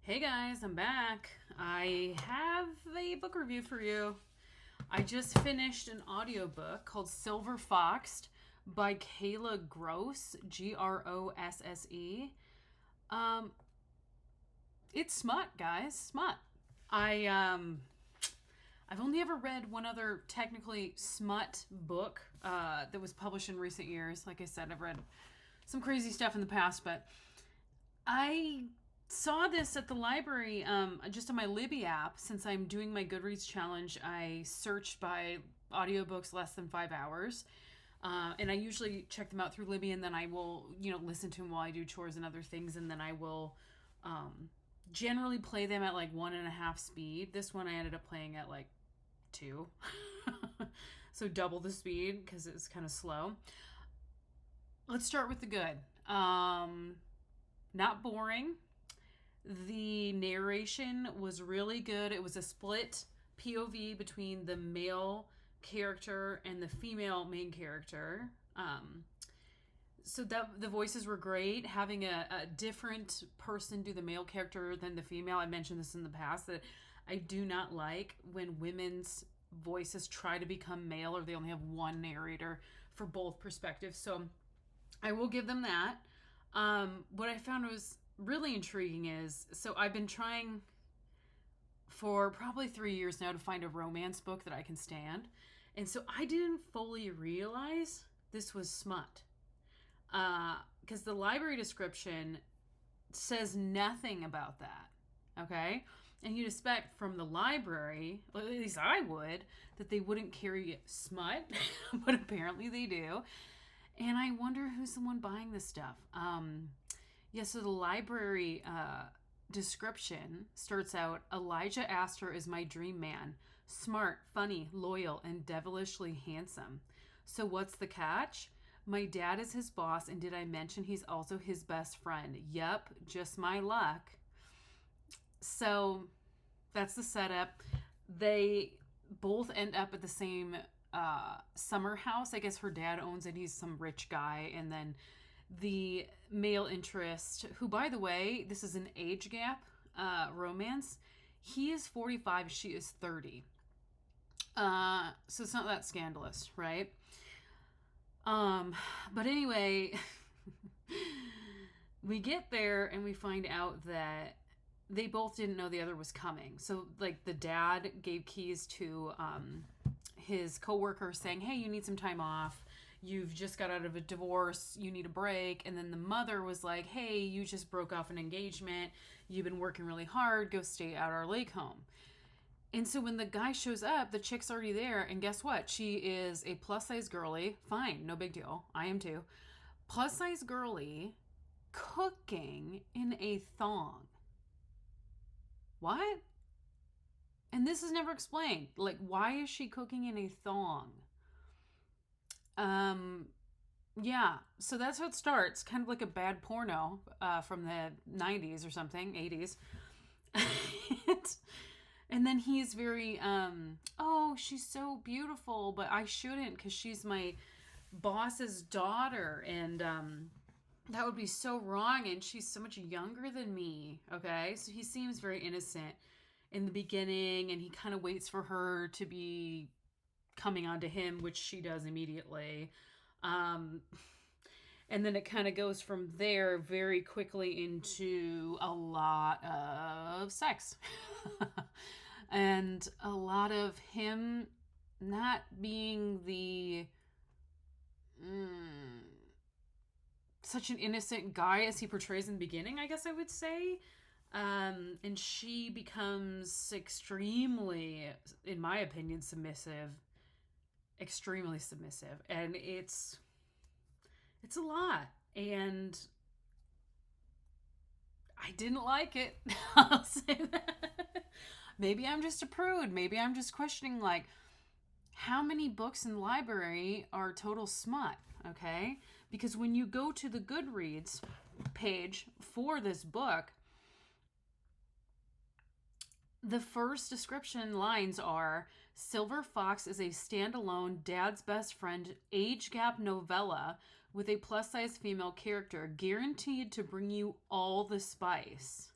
Hey guys, I'm back. I have a book review for you. I just finished an audiobook called Silver Foxed by Kayla Grosse, Grosse. Um, it's smut, guys. Smut. I I've only ever read one other technically smut book that was published in recent years. Like I said, I've read some crazy stuff in the past, but I saw this at the library just on my Libby app. Since I'm doing my Goodreads challenge, I searched by audiobooks less than 5 hours. And I usually check them out through Libby, and then I will, listen to them while I do chores and other things, and then I will generally play them at like 1.5 speed. This one I ended up playing at like 2, so double the speed because it's kind of slow. Let's start with the good. Not boring. The narration was really good. It was a split POV between the male character and the female main character. So that the voices were great. Having a different person do the male character than the female. I mentioned this in the past that I do not like when women's voices try to become male or they only have one narrator for both perspectives. So I will give them that. What I found was really intriguing is I've been trying for probably 3 years now to find a romance book that I can stand. And so I didn't fully realize this was smut. Because the library description says nothing about that. Okay? And you'd expect from the library, at least I would, that they wouldn't carry smut, but apparently they do. And I wonder who's the one buying this stuff. So the library description starts out, Elijah Astor is my dream man. Smart, funny, loyal, and devilishly handsome. So what's the catch? My dad is his boss, and did I mention he's also his best friend? Yep, just my luck. So that's the setup. They both end up at the same summer house. I guess her dad owns it. He's some rich guy. And then the male interest, who, by the way, this is an age gap romance. He is 45, she is 30. So it's not that scandalous, right? But anyway, we get there and we find out that they both didn't know the other was coming. So, like, the dad gave keys to his coworker saying, hey, you need some time off. You've just got out of a divorce. You need a break. And then the mother was like, hey, you just broke off an engagement. You've been working really hard. Go stay at our lake home. And so when the guy shows up, the chick's already there. And guess what? She is a plus-size girly. Fine, no big deal. I am too. Plus-size girly cooking in a thong. What? And this is never explained. Like, why is she cooking in a thong? Yeah, so that's how it starts. Kind of like a bad porno from the 90s or something, 80s. And then he's very, oh, she's so beautiful, but I shouldn't because she's my boss's daughter. And that would be so wrong. And she's so much younger than me. Okay, so he seems very innocent in the beginning, and he kind of waits for her to be coming onto him, which she does immediately. And then it kind of goes from there very quickly into a lot of sex. And a lot of him not being the such an innocent guy as he portrays in the beginning, I guess I would say. And she becomes extremely, in my opinion, submissive. Extremely submissive. And it's a lot. And I didn't like it. I'll say that. Maybe I'm just a prude. Maybe I'm just questioning, like, how many books in the library are total smut, okay? Because when you go to the Goodreads page for this book, the first description lines are, Silver Fox is a standalone dad's best friend age gap novella with a plus-size female character guaranteed to bring you all the spice.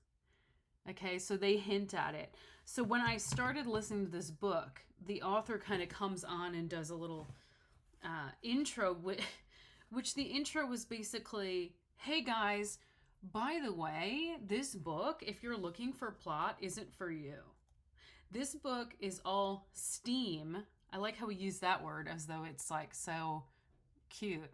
Okay, so they hint at it. So when I started listening to this book, the author kind of comes on and does a little intro, which the intro was basically, hey guys, by the way, this book, if you're looking for plot, isn't for you. This book is all steam. I like how we use that word as though it's like so cute.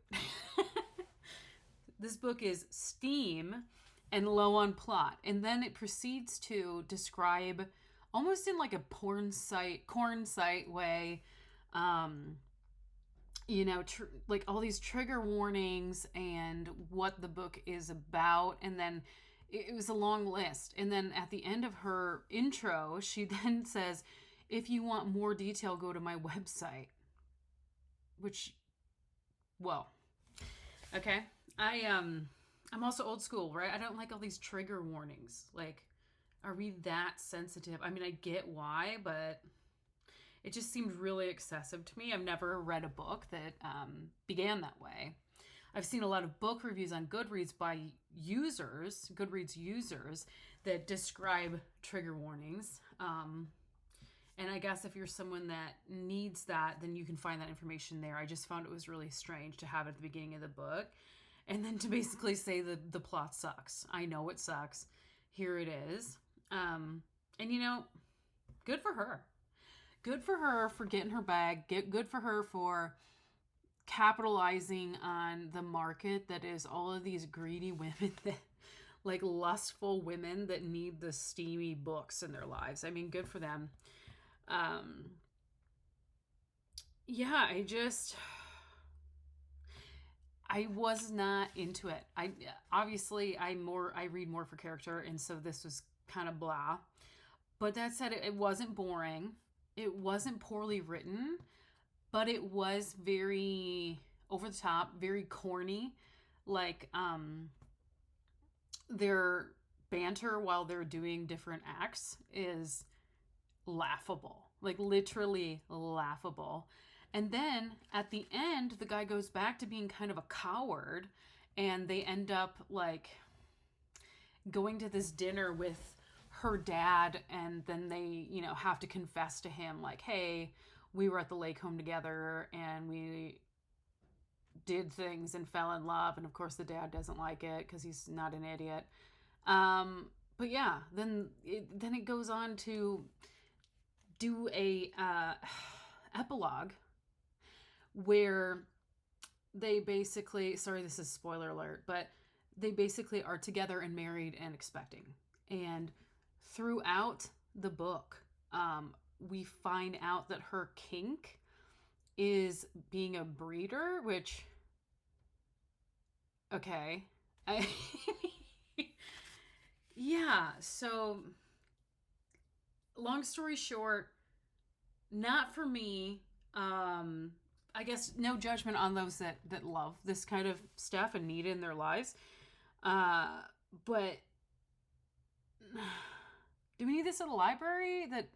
This book is steam and low on plot. And then it proceeds to describe, almost in like a porn site way, like all these trigger warnings and what the book is about. And then it was a long list. And then at the end of her intro, she then says, if you want more detail, go to my website. Which, well, okay. I'm also old school, right? I don't like all these trigger warnings. Like, are we that sensitive? I mean, I get why, but it just seemed really excessive to me. I've never read a book that began that way. I've seen a lot of book reviews on Goodreads by Goodreads users that describe trigger warnings. And I guess if you're someone that needs that, then you can find that information there. I just found it was really strange to have it at the beginning of the book. And then to basically say the plot sucks. I know it sucks. Here it is. And good for her. Good for her for getting her bag. Good for her for capitalizing on the market that is all of these greedy women, that like lustful women that need the steamy books in their lives. I mean, good for them. Yeah, I was not into it. I read more for character, and so this was kind of blah. But that said, it wasn't boring. It wasn't poorly written, but it was very over the top, very corny. Like their banter while they're doing different acts is laughable. Like literally laughable. And then at the end, the guy goes back to being kind of a coward, and they end up like going to this dinner with her dad, and then they, have to confess to him like, hey, we were at the lake home together and we did things and fell in love. And of course the dad doesn't like it because he's not an idiot. But yeah, then it goes on to do a epilogue where they basically, sorry, this is spoiler alert, but they basically are together and married and expecting. And throughout the book, we find out that her kink is being a breeder, which, okay. Yeah, so long story short, not for me. I guess no judgment on those that love this kind of stuff and need it in their lives. But do we need this at a library that,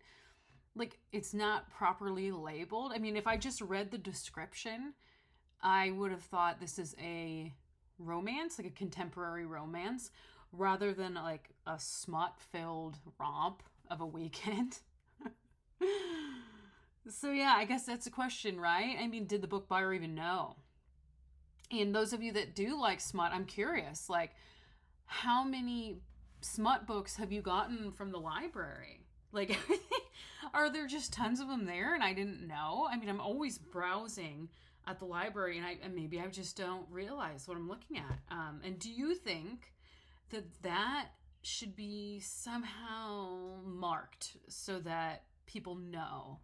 like, it's not properly labeled? I mean, if I just read the description, I would have thought this is a romance, like a contemporary romance, rather than like a smut-filled romp of a weekend. So yeah, I guess that's a question, right? I mean, did the book buyer even know? And those of you that do like smut, I'm curious, like, how many smut books have you gotten from the library? Like, are there just tons of them there and I didn't know? I mean, I'm always browsing at the library, and maybe I just don't realize what I'm looking at. And do you think that should be somehow marked so that people know?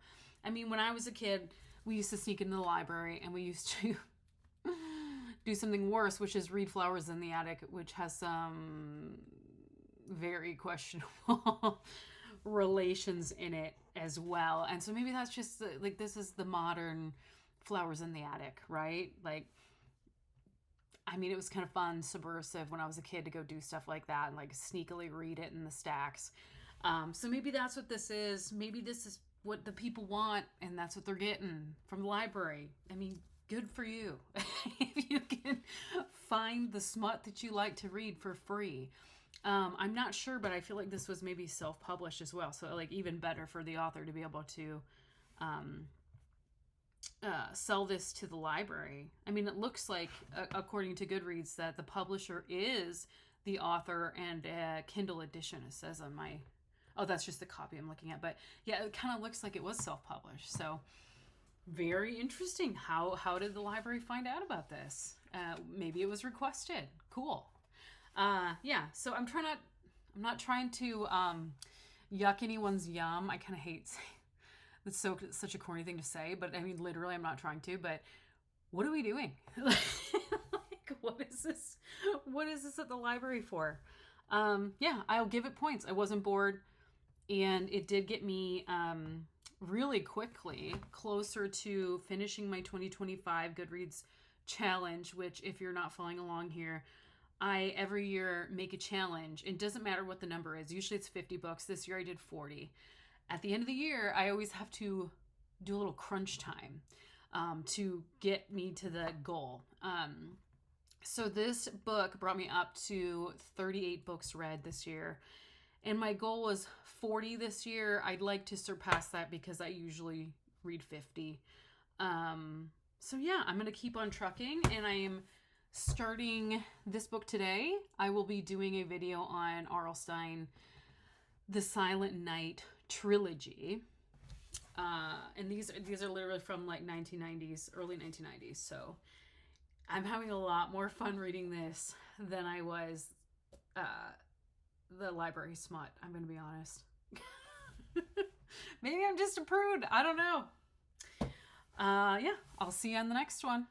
I mean, when I was a kid, we used to sneak into the library and we used to do something worse, which is read Flowers in the Attic, which has some very questionable relations in it as well. And so maybe that's just like, this is the modern Flowers in the Attic, right? Like, I mean, it was kind of fun, subversive when I was a kid to go do stuff like that and like sneakily read it in the stacks. So maybe that's what this is. Maybe this is what the people want, and that's what they're getting from the library. I mean, good for you. If you can find the smut that you like to read for free. I'm not sure, but I feel like this was maybe self-published as well. So like even better for the author to be able to sell this to the library. I mean, it looks like, according to Goodreads, that the publisher is the author and a Kindle edition, it says on my... Oh, that's just the copy I'm looking at. But yeah, it kind of looks like it was self-published. So very interesting. How did the library find out about this? Maybe it was requested. Cool. Yeah, so I'm not trying to yuck anyone's yum. I kind of hate saying that's such a corny thing to say, but I mean, literally, I'm not trying to. But what are we doing? Like, what is this? What is this at the library for? Yeah, I'll give it points. I wasn't bored, and it did get me really quickly closer to finishing my 2025 Goodreads challenge. Which, if you're not following along here, I every year make a challenge. It doesn't matter what the number is. Usually it's 50 books. This year I did 40. At the end of the year, I always have to do a little crunch time to get me to the goal. So this book brought me up to 38 books read this year. And my goal was 40 this year. I'd like to surpass that because I usually read 50. So yeah, I'm going to keep on trucking, and I am starting this book today. I will be doing a video on R.L. Stine, The Silent Night trilogy. And these are literally from like 1990s, early 1990s. So I'm having a lot more fun reading this than I was the library smut. I'm going to be honest. Maybe I'm just a prude. I don't know. Yeah, I'll see you on the next one.